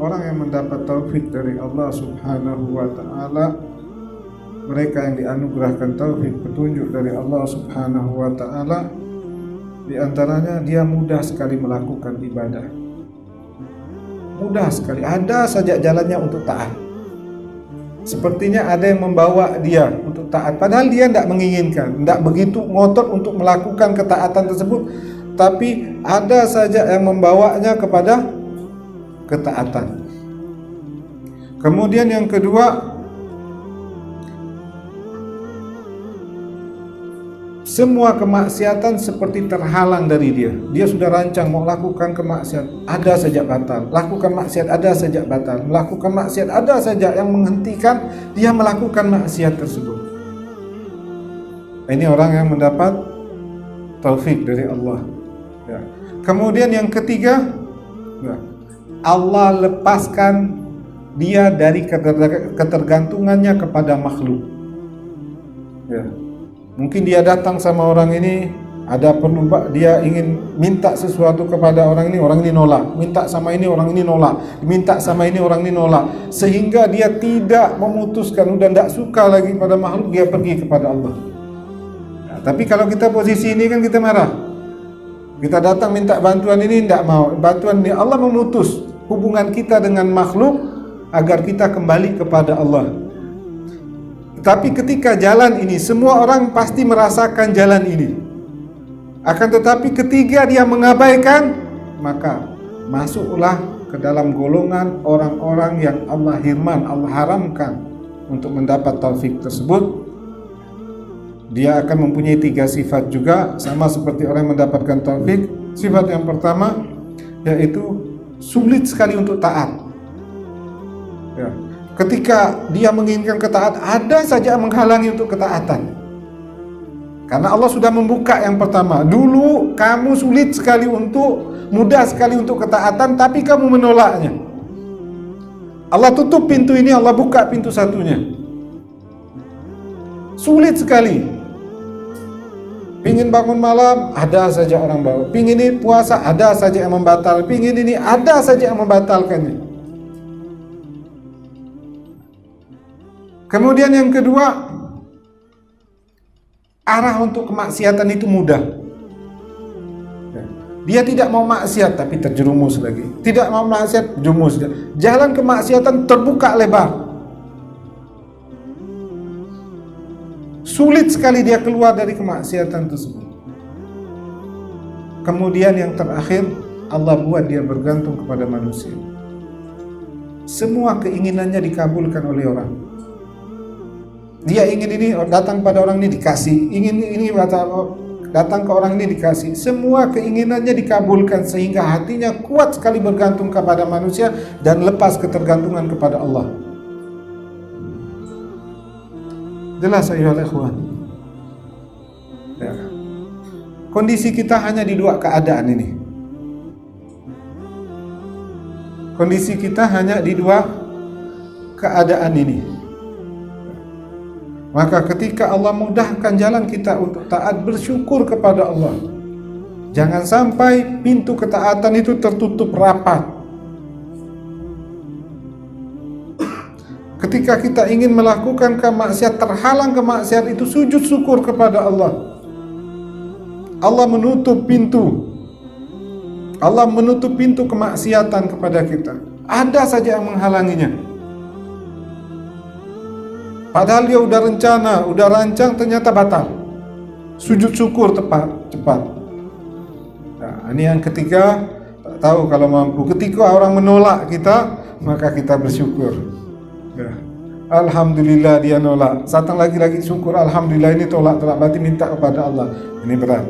orang yang mendapat taufik dari Allah Subhanahu wa taala, mereka yang dianugerahkan taufik petunjuk dari Allah Subhanahu wa taala, di antaranya dia mudah sekali melakukan ibadah. Mudah sekali, ada saja jalannya untuk taat. Sepertinya ada yang membawa dia untuk taat, padahal dia tidak menginginkan, tidak begitu ngotot untuk melakukan ketaatan tersebut, tapi ada saja yang membawanya kepada ketaatan. Kemudian yang kedua, semua kemaksiatan seperti terhalang dari dia. Dia sudah rancang mau lakukan kemaksiatan, ada saja batal. Lakukan maksiat, ada saja batal. Melakukan maksiat, ada saja yang menghentikan dia melakukan maksiat tersebut. Ini orang yang mendapat taufik dari Allah. Ya. Kemudian yang ketiga, ya, Allah lepaskan dia dari ketergantungannya kepada makhluk. Ya. Mungkin dia datang sama orang ini, ada perlu dia ingin minta sesuatu kepada orang ini nolak. Minta sama ini, orang ini nolak. Minta sama ini, orang ini nolak. Sehingga dia tidak memutuskan, udah tidak suka lagi pada makhluk, dia pergi kepada Allah. Nah, tapi kalau kita posisi ini kan kita marah. Kita datang minta bantuan ini, tidak mau. Bantuan ini, Allah memutus hubungan kita dengan makhluk agar kita kembali kepada Allah. Tapi ketika jalan ini, semua orang pasti merasakan jalan ini. Akan tetapi ketika dia mengabaikan, maka masuklah ke dalam golongan orang-orang yang Allah haramkan untuk mendapat taufik tersebut. Dia akan mempunyai 3 sifat juga, sama seperti orang yang mendapatkan taufik. Sifat yang pertama yaitu sulit sekali untuk taat. Ya. Ketika dia menginginkan ketaatan, ada saja yang menghalangi untuk ketaatan. Karena Allah sudah membuka yang pertama. Dulu kamu sulit sekali mudah sekali untuk ketaatan, tapi kamu menolaknya. Allah tutup pintu ini, Allah buka pintu satunya. Sulit sekali. Pingin bangun malam, ada saja orang bawa. Pingin ini puasa, ada saja yang membatal. Pingin ini, ada saja yang membatalkannya. Kemudian yang kedua, arah untuk kemaksiatan itu mudah. Dia tidak mau maksiat tapi terjerumus lagi. Tidak mau maksiat, jerumus. Jalan kemaksiatan terbuka lebar. Sulit sekali dia keluar dari kemaksiatan tersebut. Kemudian yang terakhir, Allah buat dia bergantung kepada manusia. Semua keinginannya dikabulkan oleh orang. Dia ingin ini, datang pada orang ini dikasih. Ingin ini, datang ke orang ini dikasih. Semua keinginannya dikabulkan sehingga hatinya kuat sekali bergantung kepada manusia dan lepas ketergantungan kepada Allah. Jelas ayyuhal ikhwan. Ya. Kondisi kita hanya di 2 keadaan ini. Kondisi kita hanya di 2 keadaan ini. Maka ketika Allah mudahkan jalan kita untuk taat, bersyukur kepada Allah. Jangan sampai pintu ketaatan itu tertutup rapat. Ketika kita ingin melakukan kemaksiatan, terhalang kemaksiatan itu, sujud syukur kepada Allah. Allah menutup pintu. Allah menutup pintu kemaksiatan kepada kita. Ada saja yang menghalanginya. Padahal dia udah rencana, udah rancang, ternyata batal. Sujud syukur cepat. Nah, ini yang ketiga, tahu kalau mampu. Ketika orang menolak kita, maka kita bersyukur. Ya. Alhamdulillah dia nolak. Datang lagi syukur, alhamdulillah ini tolak, berarti minta kepada Allah. Ini berat.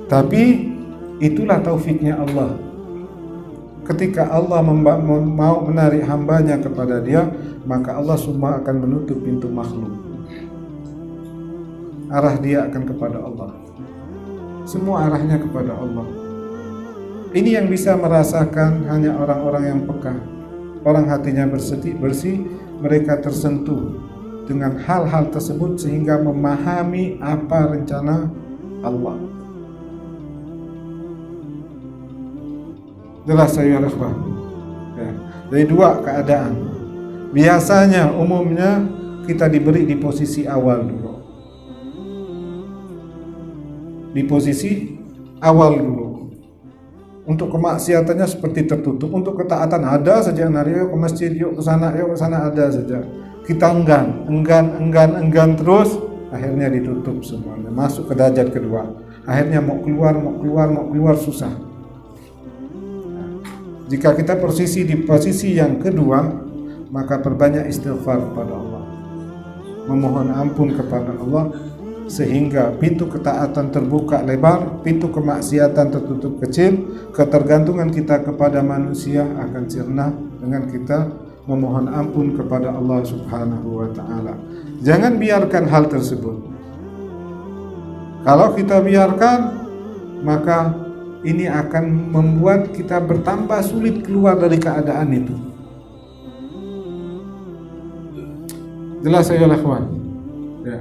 Tapi itulah taufiknya Allah. Ketika Allah mau menarik hambanya kepada dia, maka Allah semua akan menutup pintu makhluk. Arah dia akan kepada Allah. Semua arahnya kepada Allah. Ini yang bisa merasakan hanya orang-orang yang peka. Orang hatinya bersih, mereka tersentuh dengan hal-hal tersebut sehingga memahami apa rencana Allah. Jelas saya ikhwah. Ya. Jadi dua keadaan. Biasanya umumnya kita diberi di posisi awal dulu. Di posisi awal dulu. Untuk kemaksiatannya seperti tertutup, untuk ketaatan ada saja, yuk ke masjid, yuk ke sana ada saja. Kita enggan terus, akhirnya ditutup semuanya. Masuk ke derajat kedua. Akhirnya mau keluar susah. Nah, jika kita di posisi yang kedua, maka perbanyak istighfar kepada Allah. Memohon ampun kepada Allah sehingga pintu ketaatan terbuka lebar, pintu kemaksiatan tertutup kecil. Ketergantungan kita kepada manusia akan sirna dengan kita memohon ampun kepada Allah Subhanahu wa ta'ala. Jangan biarkan hal tersebut. Kalau kita biarkan, maka ini akan membuat kita bertambah sulit keluar dari keadaan itu. Jelas ya, ikhwan? Ya.